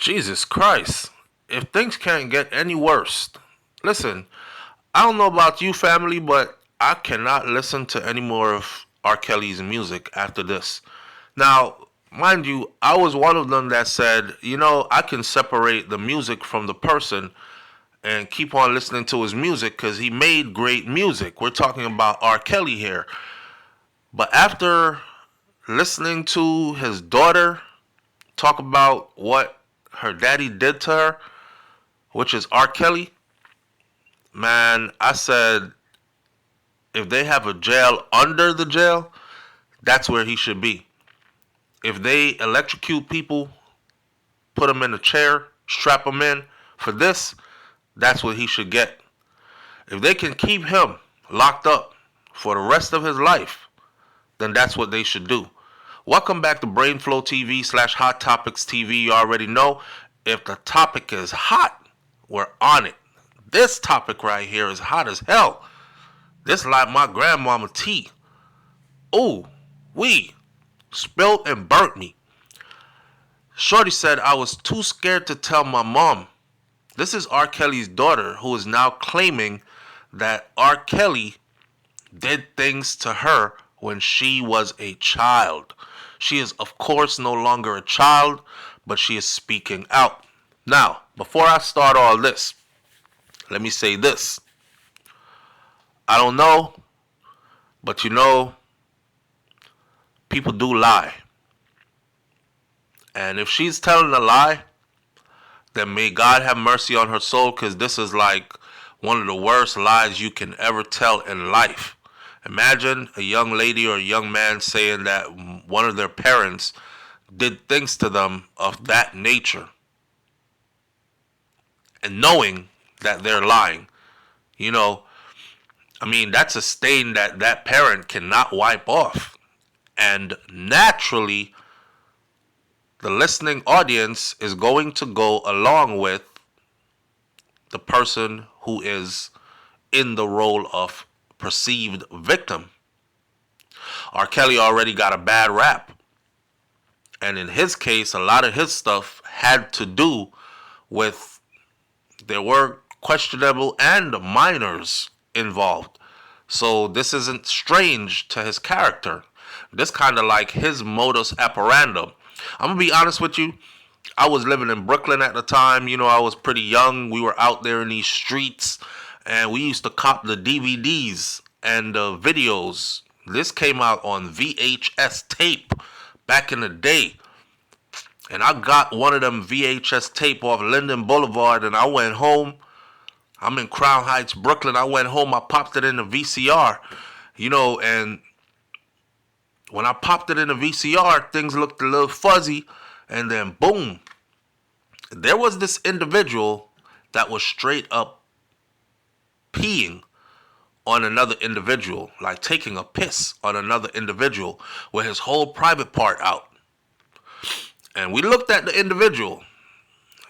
Jesus Christ. If things can't get any worse. Listen, I don't know about you, family, but I cannot listen to any more of R. Kelly's music after this. Now, mind you, I was one of them that said, I can separate the music from the person and keep on listening to his music because he made great music. We're talking about R. Kelly here. But after listening to his daughter talk about what her daddy did to her, which is R. Kelly, man, I said, if they have a jail under the jail, that's where he should be. If they electrocute people, put them in a chair, strap them in for this, that's what he should get. If they can keep him locked up for the rest of his life, then that's what they should do. Welcome back to BrainFLoTv / Hot Topics TV. You already know, if the topic is hot, we're on it. This topic right here is hot as hell. This like my grandmama tea. Ooh, spilled and burnt me. Shorty said I was too scared to tell my mom. This is R. Kelly's daughter who is now claiming that R. Kelly did things to her when she was a child. She is, of course, no longer a child, but she is speaking out. Now, before I start all this, let me say this. I don't know, but people do lie. And if she's telling a lie, then may God have mercy on her soul, because this is like one of the worst lies you can ever tell in life. Imagine a young lady or a young man saying that one of their parents did things to them of that nature, and knowing that they're lying. That's a stain that that parent cannot wipe off. And naturally, the listening audience is going to go along with the person who is in the role of perceived victim. R. Kelly already got a bad rap. And in his case, a lot of his stuff had to do with, there were questionable and minors involved. So this isn't strange to his character. This kind of like his modus operandi. I'm going to be honest with you. I was living in Brooklyn at the time. I was pretty young. We were out there in these streets, and we used to cop the DVDs and the videos. This came out on VHS tape back in the day. And I got one of them VHS tape off Linden Boulevard, and I went home. I'm in Crown Heights, Brooklyn. I went home. I popped it in the VCR, and when I popped it in the VCR, things looked a little fuzzy. And then, boom, there was this individual that was straight up peeing on another individual, like taking a piss on another individual with his whole private part out. And we looked at the individual,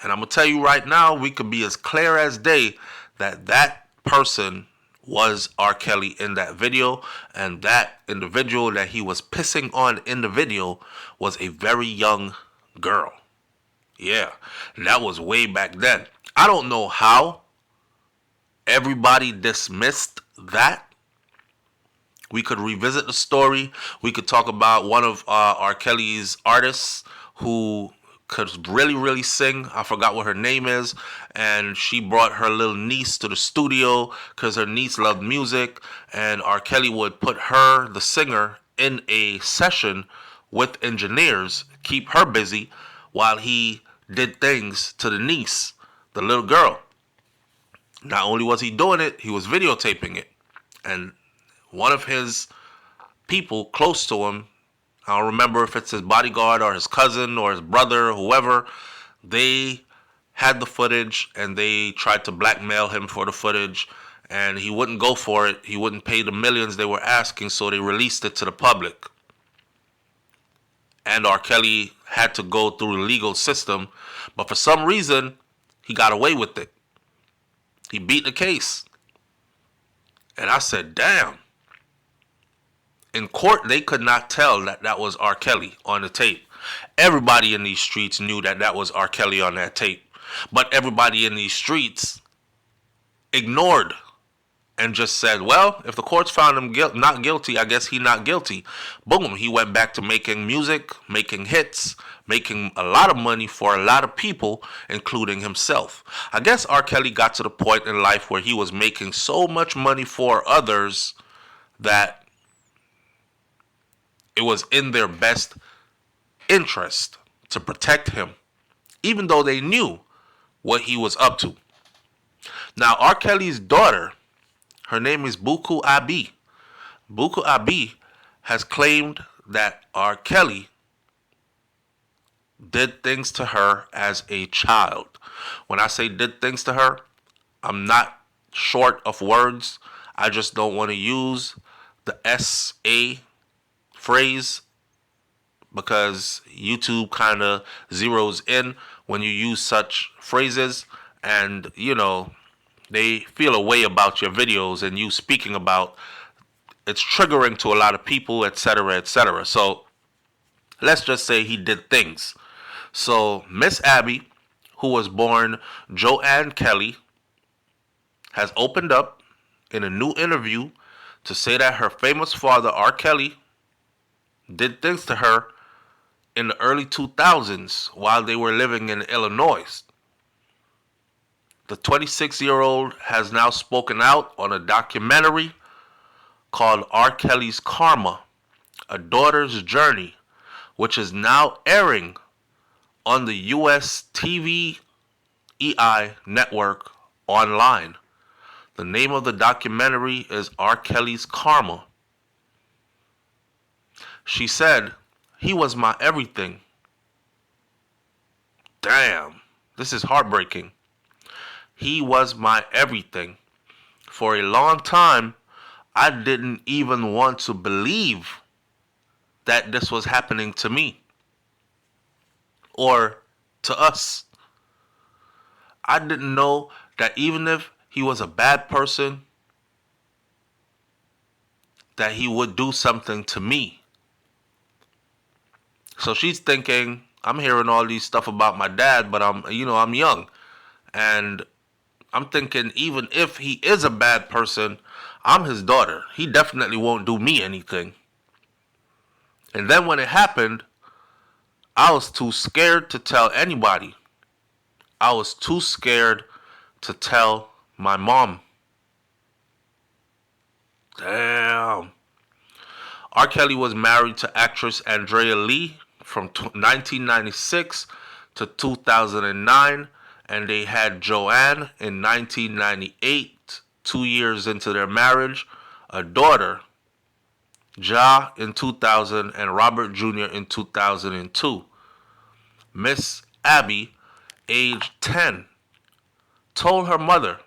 and I'm going to tell you right now, we could be as clear as day that that person was R. Kelly in that video, and that individual that he was pissing on in the video was a very young girl. Yeah, that was way back then. I don't know how everybody dismissed that. We could revisit the story. We could talk about one of R. Kelly's artists who could really, really sing. I forgot what her name is. And she brought her little niece to the studio because her niece loved music. And R. Kelly would put her, the singer, in a session with engineers, keep her busy while he did things to the niece, the little girl. Not only was he doing it, he was videotaping it. And one of his people close to him, I don't remember if it's his bodyguard or his cousin or his brother or whoever, they had the footage and they tried to blackmail him for the footage, and he wouldn't go for it. He wouldn't pay the millions they were asking, so they released it to the public. And R. Kelly had to go through the legal system, but for some reason, he got away with it. He beat the case. And I said, damn. In court, they could not tell that that was R. Kelly on the tape. Everybody in these streets knew that that was R. Kelly on that tape. But everybody in these streets ignored and just said, well, if the courts found him not guilty, I guess he not guilty. Boom, he went back to making music, making hits, making a lot of money for a lot of people, including himself. I guess R. Kelly got to the point in life where he was making so much money for others that it was in their best interest to protect him, even though they knew what he was up to. Now, R. Kelly's daughter, her name is Buku Abi. Buku Abi has claimed that R. Kelly did things to her as a child. When I say did things to her, I'm not short of words. I just don't want to use the SA phrase because YouTube kind of zeroes in when you use such phrases, and they feel a way about your videos and you speaking about it's triggering to a lot of people, etc., etc. So let's just say he did things. So Miss Abby, who was born Joanne Kelly, has opened up in a new interview to say that her famous father R. Kelly did things to her in the early 2000s while they were living in Illinois. The 26-year-old has now spoken out on a documentary called R. Kelly's Karma, A Daughter's Journey, which is now airing on the US TV EI network online. The name of the documentary is R. Kelly's Karma. She said, "He was my everything." Damn, this is heartbreaking. He was my everything. For a long time, I didn't even want to believe that this was happening to me or to us. I didn't know that even if he was a bad person, that he would do something to me. So she's thinking, I'm hearing all these stuff about my dad, but I'm young. And I'm thinking, even if he is a bad person, I'm his daughter. He definitely won't do me anything. And then when it happened, I was too scared to tell anybody. I was too scared to tell my mom. Damn. R. Kelly was married to actress Andrea Lee from 1996 to 2009, and they had Joanne in 1998, 2 years into their marriage, a daughter, Ja, in 2000, and Robert Jr. in 2002. Miss Abby, age 10, told her mother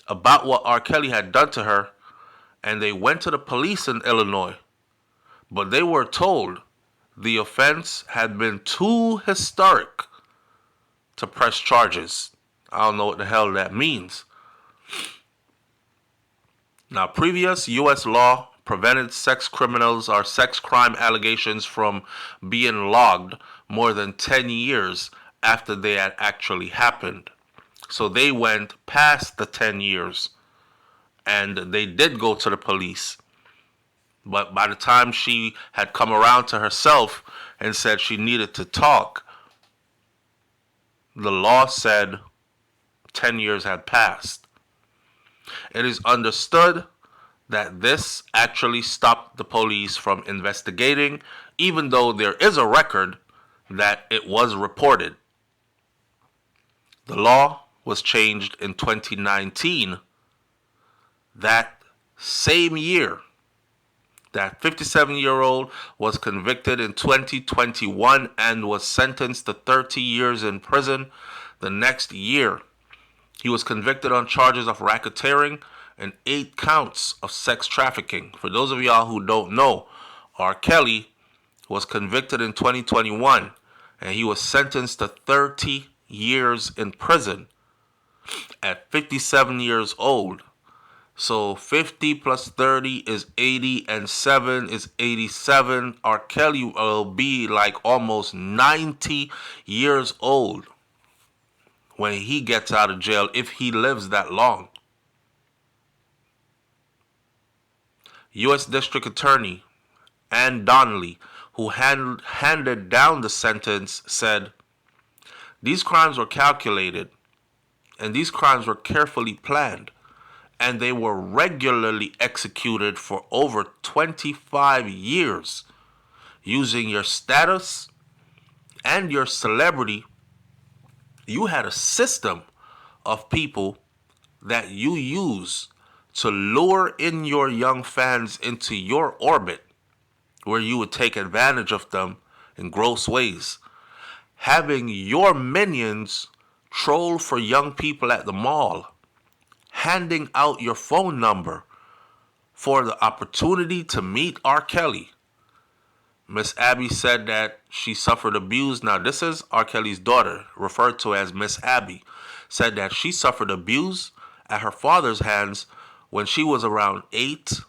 about what R. Kelly had done to her, and they went to the police in Illinois. But they were told the offense had been too historic to press charges. I don't know what the hell that means. Now, previous U.S. law prevented sex criminals or sex crime allegations from being logged more than 10 years after they had actually happened. So they went past the 10 years and they did go to the police. But by the time she had come around to herself and said she needed to talk, the law said 10 years had passed. It is understood that this actually stopped the police from investigating, even though there is a record that it was reported. The law was changed in 2019. That same year, that 57-year-old was convicted in 2021 and was sentenced to 30 years in prison. The next year, he was convicted on charges of racketeering and 8 counts of sex trafficking. For those of y'all who don't know, R. Kelly was convicted in 2021 and he was sentenced to 30 years in prison at 57 years old. So 50 plus 30 is 80, and 7 is 87. R. Kelly will be like almost 90 years old when he gets out of jail, if he lives that long. U.S. District Attorney Ann Donnelly, who handed down the sentence, said, "These crimes were calculated, and these crimes were carefully planned, and they were regularly executed for over 25 years, using your status and your celebrity. You had a system of people that you use to lure in your young fans into your orbit, where you would take advantage of them in gross ways, having your minions troll for young people at the mall, handing out your phone number for the opportunity to meet R. Kelly." Miss Abby said that she suffered abuse. Now, this is R. Kelly's daughter, referred to as Miss Abby, said that she suffered abuse at her father's hands when she was around 8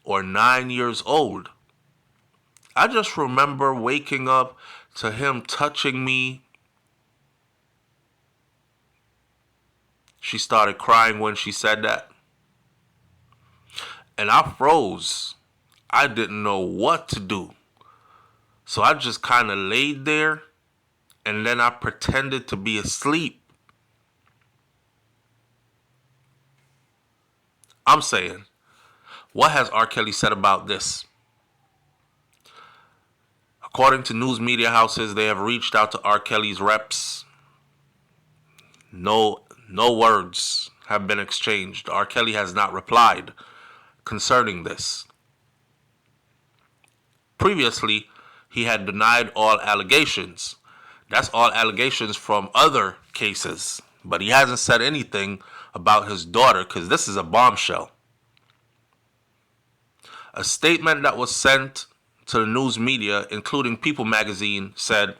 or 9 years old. "I just remember waking up to him touching me." She started crying when she said that. "And I froze. I didn't know what to do. So I just kind of laid there, and then I pretended to be asleep." I'm saying, what has R. Kelly said about this? According to news media houses, they have reached out to R. Kelly's reps. No words have been exchanged. R. Kelly has not replied concerning this. Previously, he had denied all allegations. That's all allegations from other cases. But he hasn't said anything about his daughter, because this is a bombshell. A statement that was sent to the news media, including People magazine, said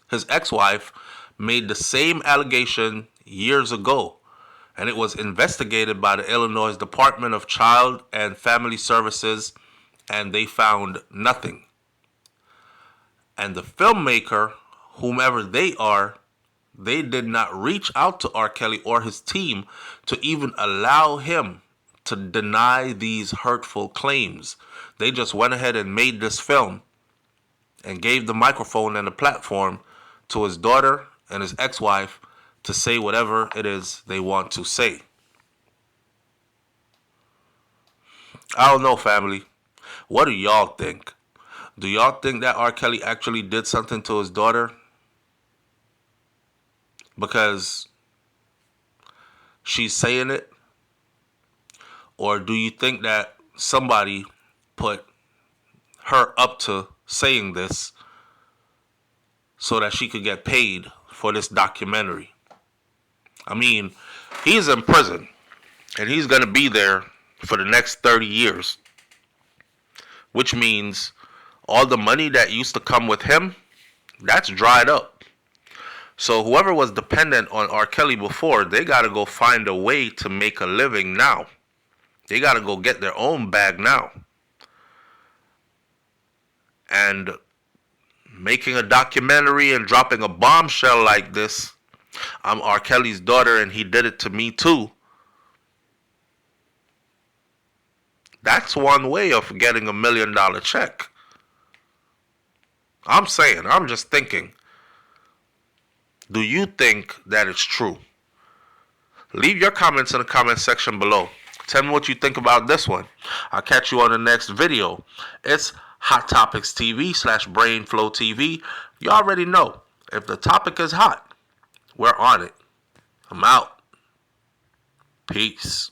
his ex-wife made the same allegation years ago, and it was investigated by the Illinois Department of Child and Family Services, and they found nothing. And the filmmaker, whomever they are, they did not reach out to R. Kelly or his team to even allow him to deny these hurtful claims. They just went ahead and made this film and gave the microphone and the platform to his daughter and his ex-wife to say whatever it is they want to say. I don't know, family. What do y'all think? Do y'all think that R. Kelly actually did something to his daughter? Because she's saying it? Or do you think that somebody put her up to saying this so that she could get paid for this documentary? I mean, he's in prison, and he's going to be there for the next 30 years. Which means all the money that used to come with him, that's dried up. So whoever was dependent on R. Kelly before, they got to go find a way to make a living now. They got to go get their own bag now. And making a documentary and dropping a bombshell like this, "I'm R. Kelly's daughter and he did it to me too," that's one way of getting $1 million check. I'm saying, I'm just thinking. Do you think that it's true? Leave your comments in the comment section below. Tell me what you think about this one. I'll catch you on the next video. It's Hot Topics TV /BrainFLoTv. You already know, if the topic is hot, we're on it. I'm out. Peace.